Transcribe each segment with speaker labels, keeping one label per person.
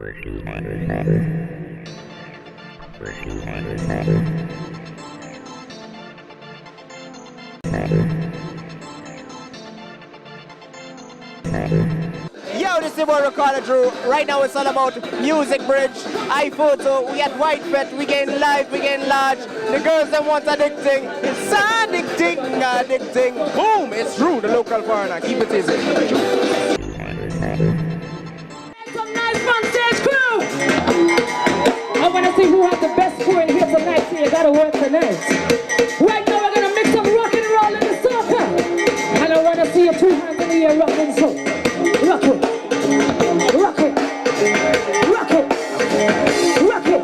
Speaker 1: Yo, this is what we call it, Drew. Right now it's all about Muzic Breach, EyeFoto. We at White Fete, we getting live, we getting large. The girls that want addicting. It's addicting, addicting. Boom, it's Drew, the local foreigner. Keep it easy.
Speaker 2: Some nice front stage crew. I want to see who has the best crew in here tonight, so you gotta work tonight. Right now we're gonna mix some rock and roll in the soca. And I want to see your two hands in the air rocking so. Rock it, rock it, rock it, rock it.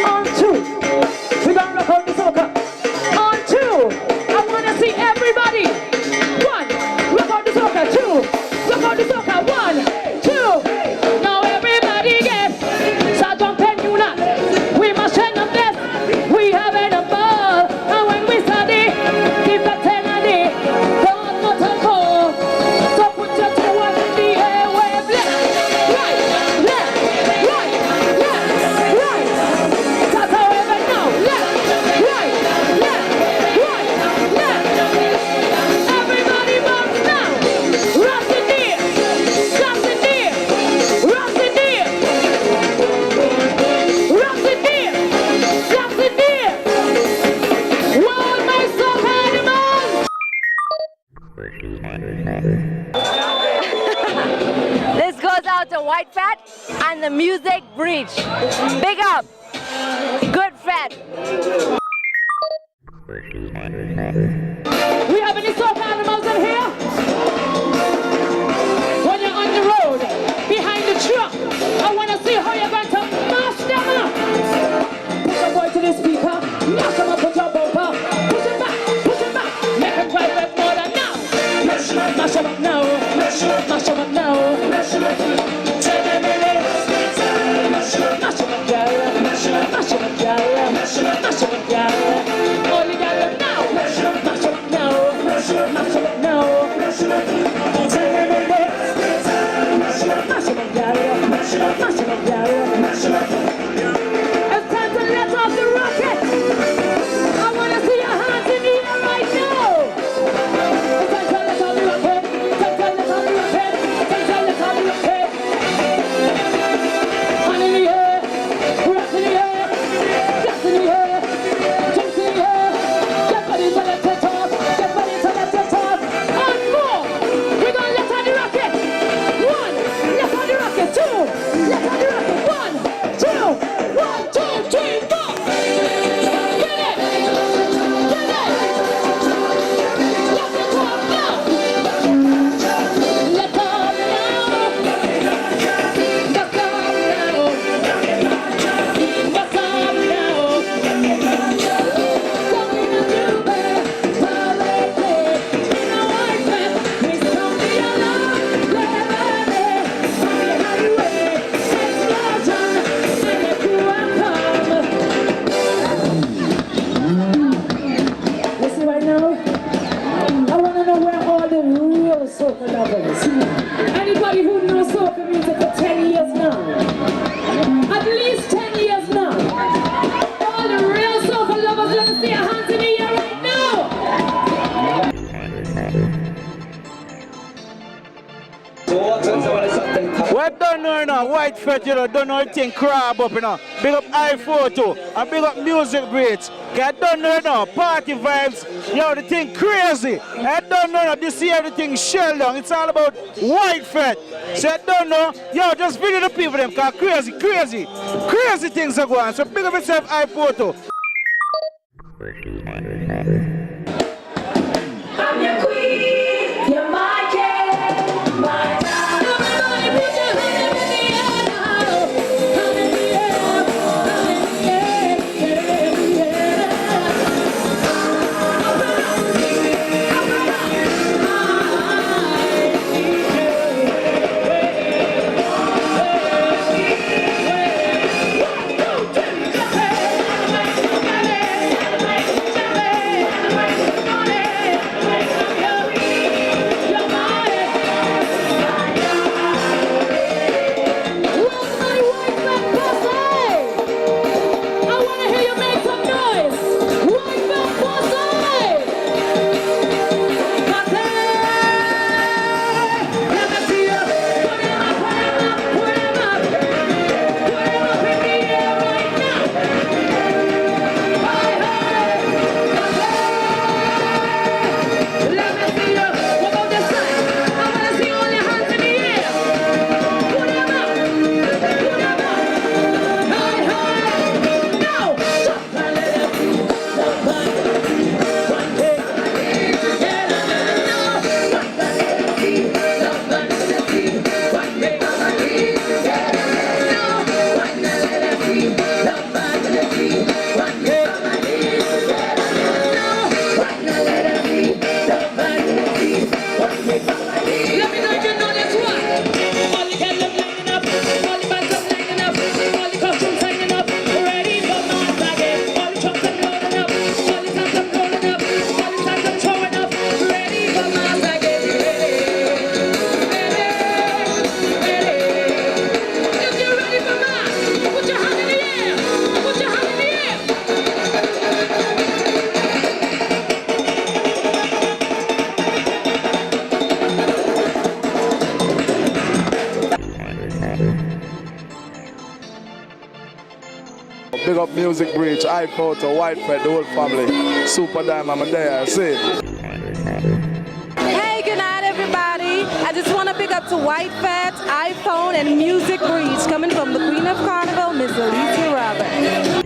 Speaker 2: On two, we gonna rock out the soca. On two, I want to see everybody. One, rock out the soca. Two, rock out the soca. One, two. Now everybody get. Start jumping, you not. We must turn up this. We having a ball, and when we study, keep the penalty. Don't not a call. So put your toe in the air, wave left, right, left, right, left, right. That's how ever now. Left, right, left, right, left. Everybody bounce now. Rock it there, rock it there, rock it there, rock it there, rock it there. Wild my soca animals.
Speaker 3: This goes out to White Fete and the Muzic Breach. Big up. Good Fete.
Speaker 2: We have any soca animals in here? When you're on the road, behind the truck, I want to see how you're going to mash them up. Push a boy to the speaker, mash them up, put your bumper. Push it back, make them drive with more than now. Mash them up now, mash them up now. Mash them up, girl, mash them up, girl, mash them up, girl. All you got now, mash them up now, mash them up now. Mash them up, girl, mash them up, girl. It's time to let off the rocket. I want to see your hands in the air right now. It's time to let off the rocket. It's time to let off the rocket. It's time to let off the rocket. Hand in the air, rock in the air, dance in the air, jump in the air. Get ready to let it off. Get ready to let it off. And more. We're gonna let off the rocket. One, let off the rocket. Two, let off the rocket. One, two, 1, 2, 3, 4. Get it, get it. Let it off now. Let off now. Let off now. Let off now. Going to do better. Politics. In a white man. Please don't be alone. Listen right now, I want to know where all the real soca lovers. Anybody who knows soca music for 10 years now, at least 10 years now, all the real soca lovers, let me see your hands in the air right now.
Speaker 1: Well, don't know now, White Fete, you know, don't know anything crab up, you know. Big up EyeFoto and big up Muzic Breach. I don't know now, party vibes, yo, the thing crazy. I don't know now, this year everything shell down. It's all about White Fete. So I don't know, yo, just video the people them, cause crazy things are going on. So big up yourself, EyeFoto.
Speaker 2: I'm your queen, you're my king, my time. Everybody put your hands in the air now. Hand in the air, hand in the air, yeah. Up and up,
Speaker 4: Big up Muzic Breach, EyeFotoAnu, White Fete, the whole family. Super Diamond, I'm there, see.
Speaker 5: Hey, good night, everybody. I just want to big up to White Fete, iPhone, and Muzic Breach, coming from the Queen of Carnival, Miss Alicia Roberts.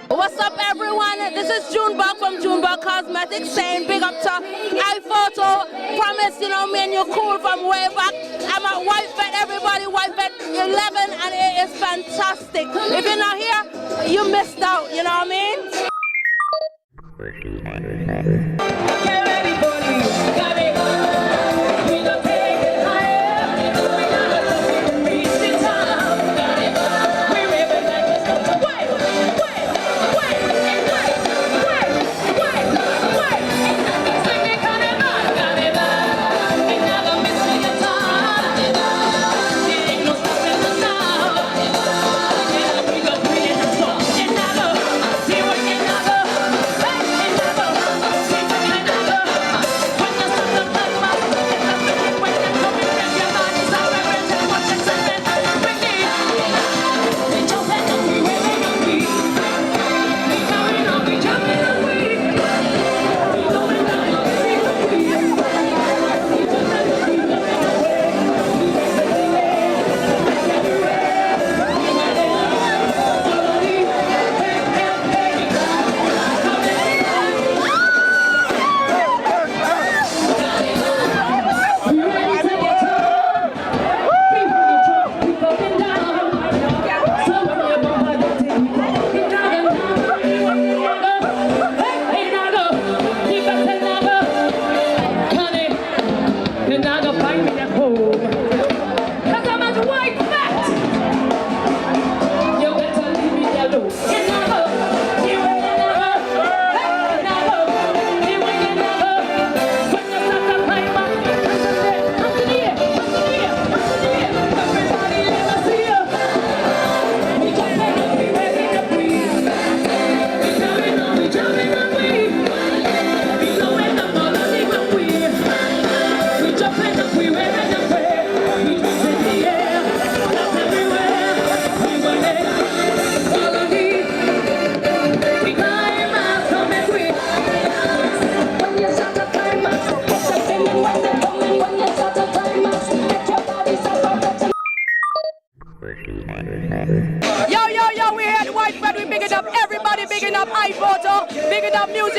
Speaker 6: What's up, everyone? This is Junebug from Junebug Cosmetics saying big up to EyeFotoAnu. Promise, you know, me and you cool from way back. I'm at White Fete, everybody, White Fete 11, and it is fantastic. If you're not here, you missed out, you know what I mean?
Speaker 2: Get ready for you. Got it. We don't take it higher. We gotta reach the top. Got it. We ribbon like a stone. Wait. Sing it, got it. Ain't never missing your time. There ain't no stopping us now. Yeah, we go free in the song. It's never. See what you never. It's never. See what you never.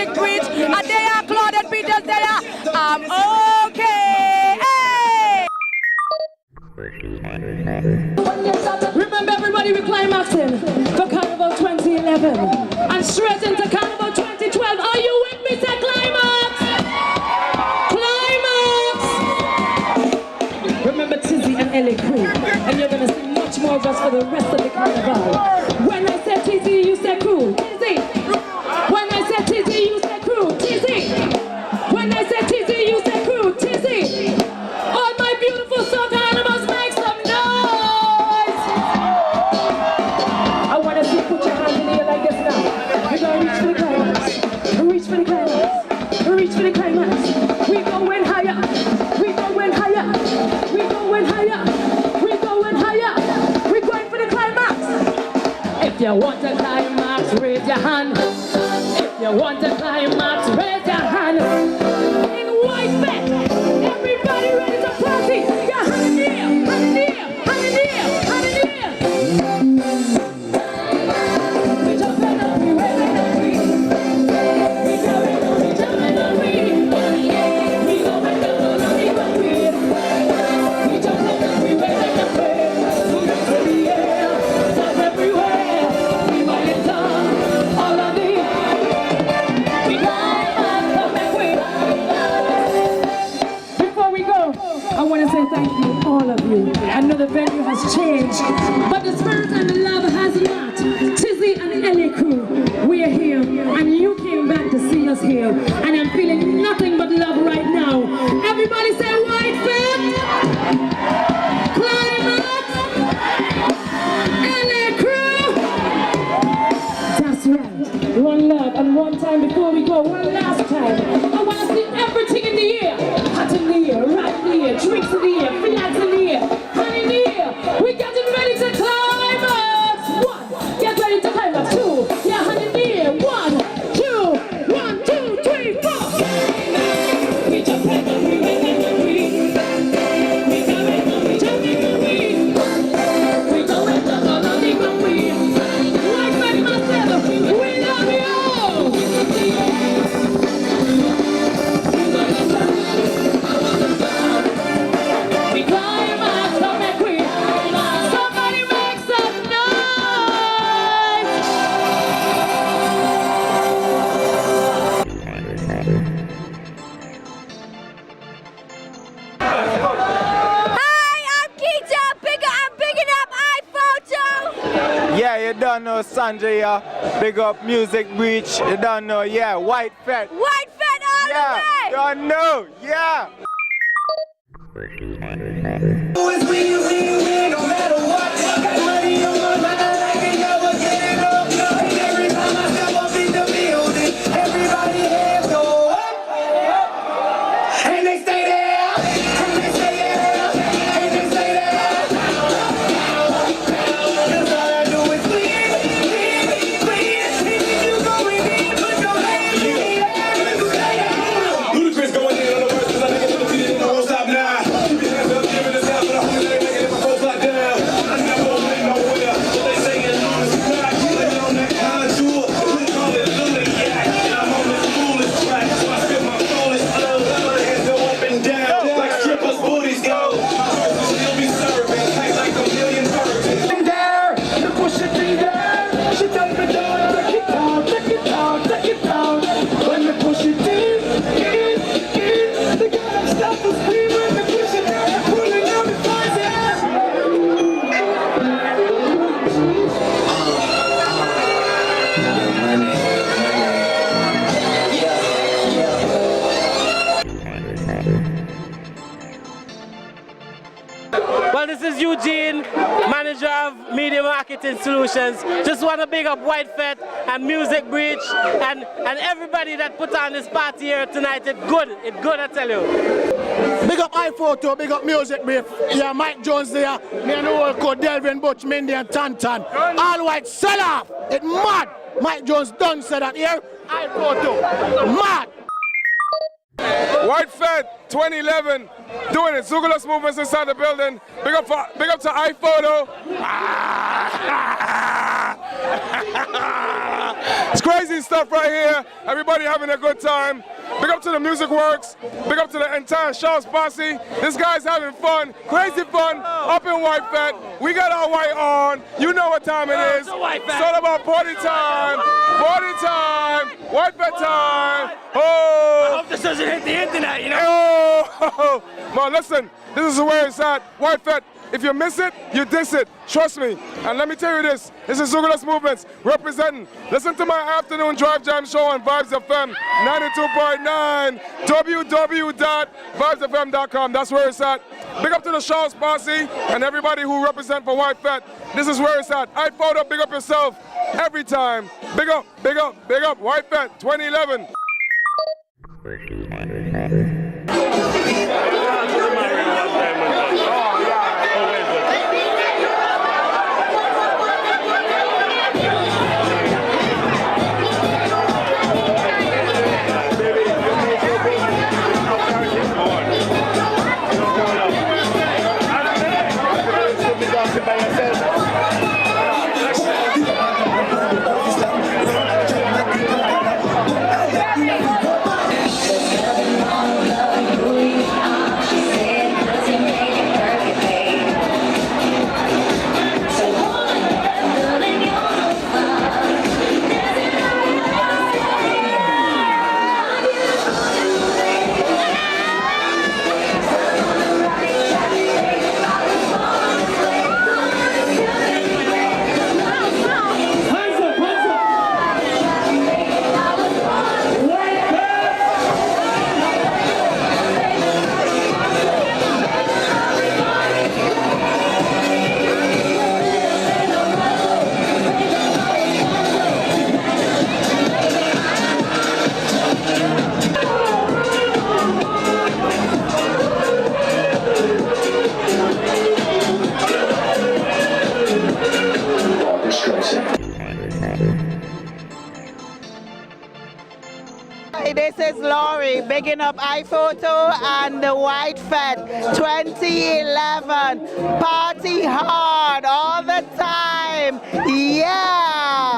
Speaker 6: Muzic Breach. And they are Claudette Peters, they are okay. Hey!
Speaker 2: Remember everybody, we're climaxing for Carnival 2011 and straight into Carnival 2012. Are you with me? Say climax! Climax! Remember Tizzy and Ellie Crew, and you're gonna see much more of us for the rest of the carnival. When I say Tizzy, you say crew. Tizzy! When I say Tizzy, you say crew. Tizzy! When I say Tizzy, you say crew. Tizzy! All my beautiful soca animals, make some noise! I want to see you put your hands in the air like this now. We're going to reach for the climax. Reach for the climax. Reach for the climax. We going higher. We going higher. We going higher. We going higher. We going for the climax. If you want a climax, raise your hand. If you want a climax, raise your hand. In white bed, everybody ready to party. Yeah, hand in the air, hand in the air, hand in the air, hand in the air. We jumping up, we waving up, we going up, we jumping up, we going up, we jumping up, we waving up, we up in the air, stars everywhere. We might turn all of the we climb up and we. Before we go, I want to say thank you, all of you. I know the venue has changed, but the spirit and the love has not. Tizzy and Ellie Crew, we are here, and you came back to see us here, and I'm feeling nothing but love right now. Everybody say White Fete, Climax, Ellie Crew. That's right. One love, and one time before we go, one last time. I want to see everything in the air. Hot in the air, right in the air, drinks in the air, flags in the air, honey in the air. We getting ready to climax. One, get ready to climax. Two, yeah, honey in the air. 1, 2, 1, 2, 3, 4. We jump and we wake and we jumping and we go and the all of the we. Like my myself, we love you. We climb up, come and we. Somebody make some noise.
Speaker 3: Hi, I'm Keita. I'm bigging up EyeFoto.
Speaker 7: Yeah, you don't know Sanjay, big up Muzic Breach, you don't know, yeah, White Fete.
Speaker 3: White Fete all
Speaker 7: Yeah,
Speaker 3: the way.
Speaker 7: don't know, yeah.
Speaker 8: Well, this is Eugene, manager of Media Marketing Solutions. Just want to big up White Fete and Muzic Breach and everybody that put on this party here tonight. It's good, I tell you.
Speaker 9: Big up EyeFoto, big up Muzic Breach. Yeah, Mike Jones there. Me and the whole code, Delvin, Butch, Mindy and Tantan. All white, sell off. It's mad. Mike Jones done said that here. EyeFoto, mad.
Speaker 4: White Fete 2011, doing it. Zugulus movements inside the building. Big up to EyeFoto. It's crazy stuff right here. Everybody having a good time. Big up to the Music Works. Big up to the entire Shaw's posse. This guy's having fun, crazy fun, up in White Fete. We got our white on. You know what time it is. It's all about party time. Party time. White Fete time. Oh.
Speaker 10: I hope this doesn't hit the internet, you know?
Speaker 4: Oh. Man, listen. This is where it's at. White Fete. If you miss it, you diss it. Trust me. And let me tell you this. This is Zugulus Movements representing. Listen to my afternoon drive jam show on Vibes FM 92.9. www.vibesfm.com. That's where it's at. Big up to the Shaw's posse and everybody who represent for White Fete. This is where it's at. EyeFotoAnu, big up yourself every time. Big up, big up, big up. White Fete 2011.
Speaker 11: This is Laurie, bigging up EyeFotoAnu and the White Fete 2011. Party hard all the time. Yeah!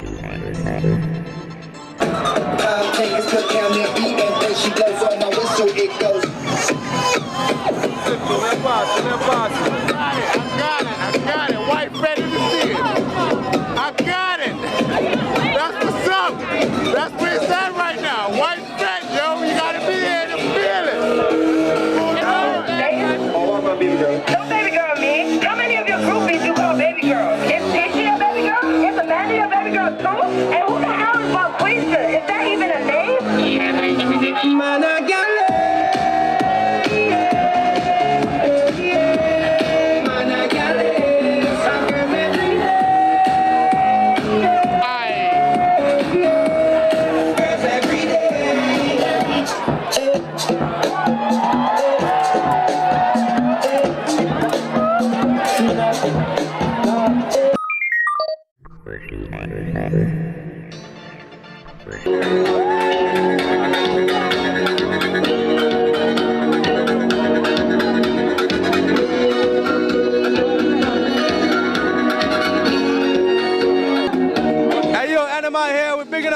Speaker 9: I got it. White Fete in the city. I got it. That's what's up. That's where it's at right now. White Fete, yo. You gotta be there to feel it.
Speaker 12: No baby girl, me. How many of your groupies you call baby girl? Is she a baby girl? Is Amanda your baby girl too? And who the hell is Marquisa? Is that even a name? Man, I got it.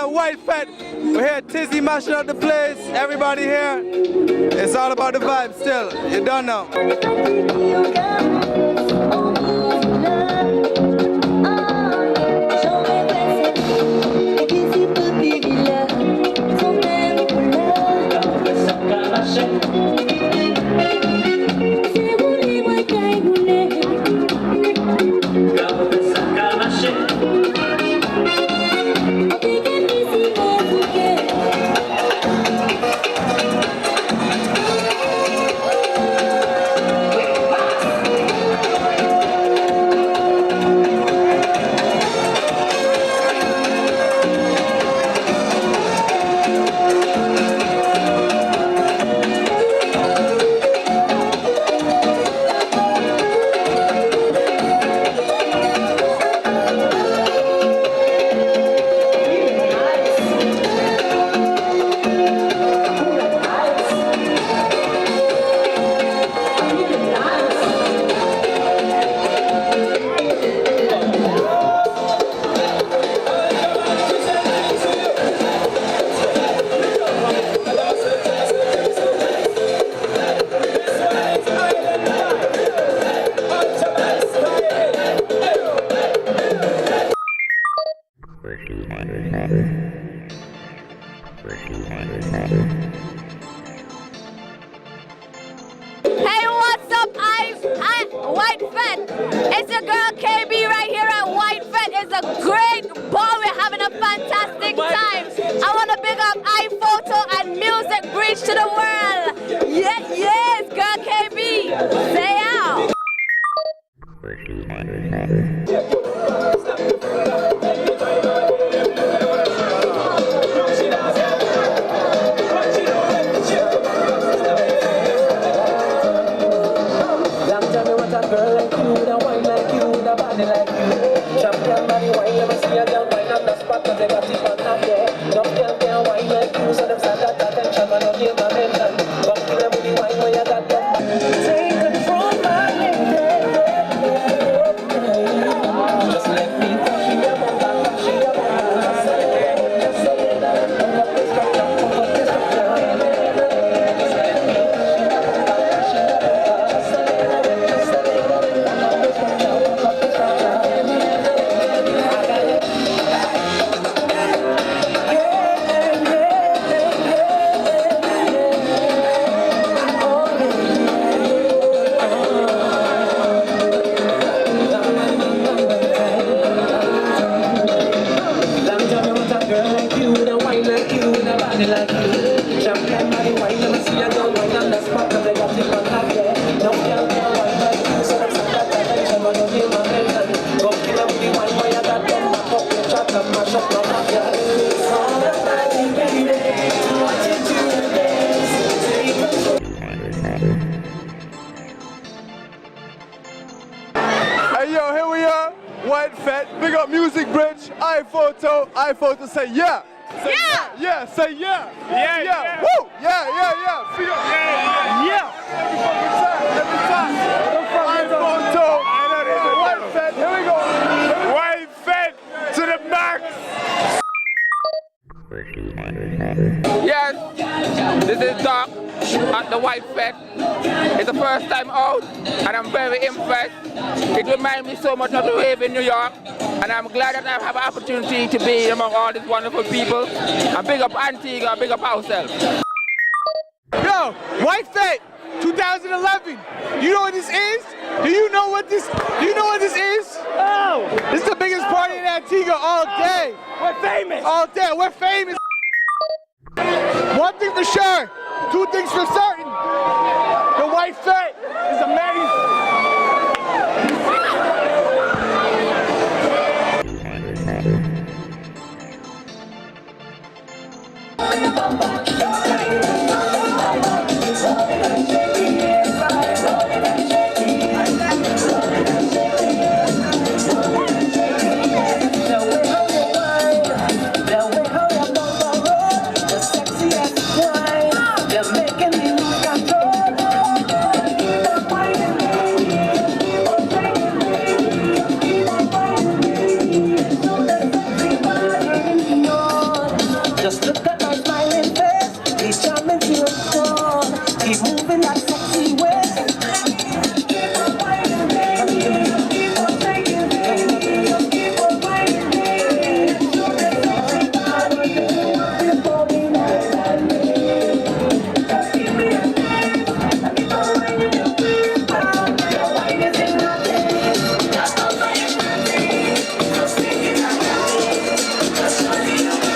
Speaker 7: White Fete. We're here, Tizzy mashing up the place. Everybody here. It's all about the vibe still. You don't know.
Speaker 3: White Fete. It's your girl KB right here at White Fete. It's a great ball. We're having a fantastic time. I want to big up EyeFoto and Muzic Breach to the world. Yes, girl KB. Say out.
Speaker 13: Girl like you, with a wine like you, with a body like you. Champion body wine, let me see a girl wine on the spot, cause they got it on top, yeah. No girl can wine like you, so them stand at attention, man, don't give my mention. Come kill them with the wine when you got them. Take control, my lady. Just let me touch you, your bum, touch you, your bum. Just say it, pump up this structure, pump up this structure. Just let me touch you, your bum, touch you, your bum. Just say it, just say it. Like you, champion body wine, let me see a girl wine on the spot, cause they got it on top, yeah. No girl can wine like you, so that's not that attention, but don't give my mention. Go kill them with the wine, where you got them, back up your chat and mash up your mouth, yeah. It's all about you, baby, what you do today.
Speaker 7: Hey yo, here we are, White Fete, big up Muzic Breach, EyeFoto say yeah. Say yeah, say yeah. Yeah. Woo! Yeah. Big up. Yeah. Every time. EyeFoto. White Fete. Here we go.
Speaker 4: White Fete to the max.
Speaker 14: Yes, this is Doc at the White Fete. It's the first time out and I'm very impressed. It reminds me so much of the rave in New York, and I'm glad that I have an opportunity to be among all these wonderful people. And big up Antigua, big up ourselves.
Speaker 7: Yo, White Fete 2011. You know what this is? Do you know what this is? Oh, this is the biggest party in Antigua all day.
Speaker 10: We're famous.
Speaker 7: All day. We're famous. One thing for sure, two things for certain. The White Fete is amazing.
Speaker 13: Just look at my smiling face, he's charming to your core. Keep moving that sexy way. Keep on fighting me, keep on taking me, keep on fighting me. So there's nothing I would do before we understand me. Just give me a taste, I keep on fighting you. Your wine is in my taste, just on fighting my taste. Just thinking about me, just running away.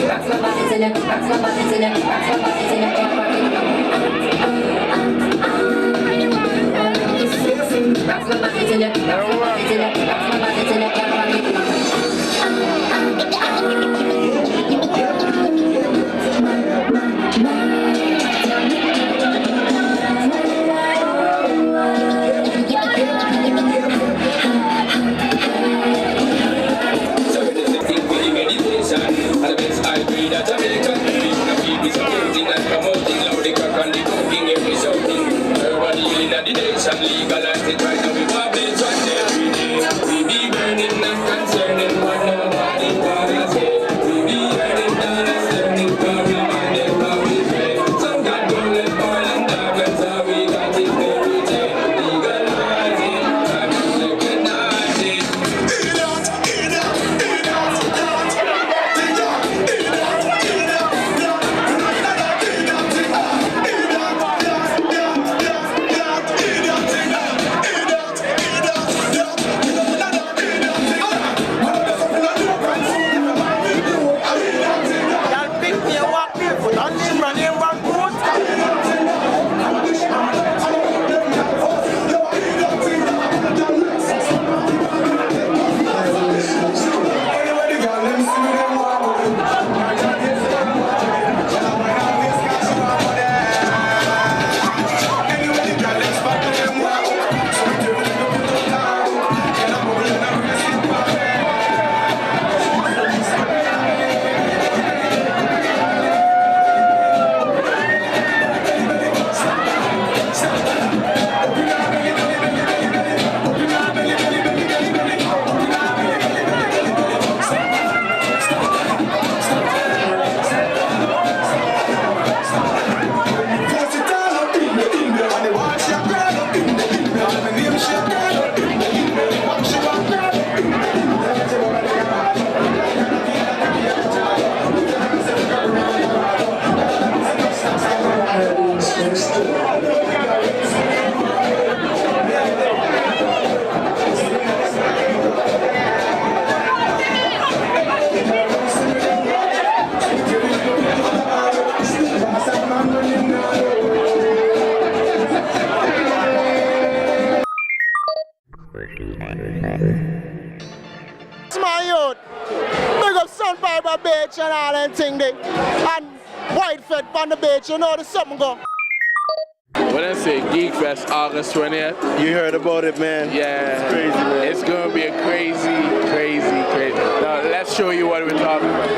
Speaker 13: That's my body till it, that's my body till it, that's my body till it, that's my body till it, that's my body till it, that's my body till it,
Speaker 14: legalize it right now, we want this one every day. We be burning
Speaker 9: a beach and all them thing there. And White Fete on the beach, you know the something go.
Speaker 15: When I say Geek Fest August 20th,
Speaker 7: you heard about it, man.
Speaker 15: Yeah,
Speaker 7: it's crazy, man.
Speaker 15: It's gonna be a crazy. Now let's show you what we're talking about.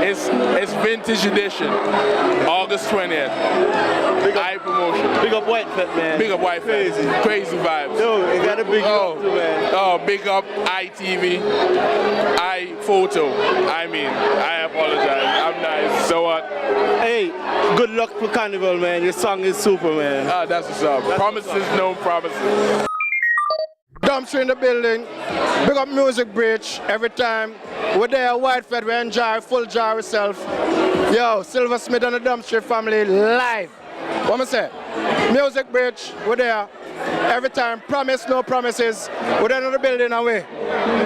Speaker 15: It's vintage edition, August 20th. Eye promotion.
Speaker 7: Big up White Fete, man.
Speaker 15: Big up White Fete. Crazy vibes.
Speaker 7: Yo, you got a big up too, man.
Speaker 15: Oh, big up ITV, EyeFoto. I apologize. I'm nice. So what?
Speaker 7: Hey, good luck for Carnival, man. Your song is super, man.
Speaker 15: Ah, that's what's up. Promises, no promises.
Speaker 9: Dumpster in the building. Big up Muzic Breach. Every time we're there at White Fete, we enjoy full jar ourselves. Yo, Silver Smith and the Dumpster family live. What am I say? Muzic Breach, we're there. Every time, promise, no promises. We're there in the building and we're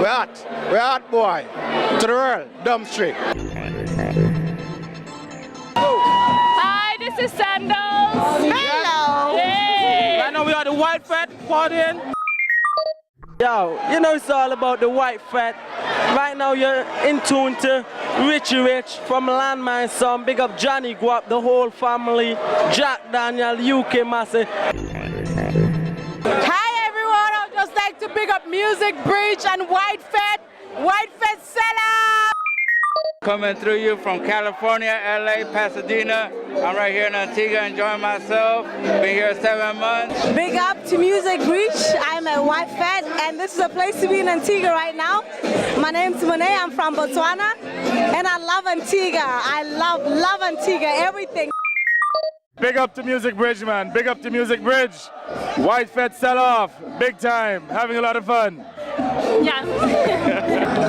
Speaker 9: hot boy. To the world, Dumpster.
Speaker 16: Hi, this is Sandals.
Speaker 11: Hello.
Speaker 16: Hey.
Speaker 8: Right now we are the White Fete partying. Yo, you know it's all about the White Fete. Right now you're in tune to Richie Rich from Landmine Son. Big up Johnny Guap, the whole family. Jack Daniel, UK Massive.
Speaker 6: Hi everyone, I'd just like to big up Muzic Breach and White Fete. White Fete seller!
Speaker 17: Coming through you from California, LA, Pasadena. I'm right here in Antigua enjoying myself. Been here 7 months.
Speaker 5: Big up to Muzic Breach. I'm at White Fete and this is a place to be in Antigua right now. My name's Monet, I'm from Botswana and I love Antigua. I love Antigua, everything.
Speaker 1: Big up to Muzic Bridge, man. Big up to Muzic Bridge. White Fete sell off. Big time. Having a lot of fun.
Speaker 16: Yeah.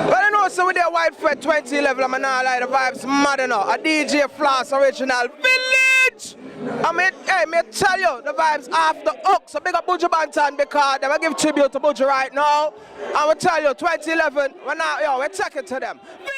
Speaker 18: Well, you know, so with the White Fete 2011, I'm not like the vibes mad enough. A DJ Floss original village. I mean, hey, me tell you, the vibes off the hook. So big up Buju Banton because they will give tribute to Buju right now. I will tell you, 2011, we're taking to them. Village.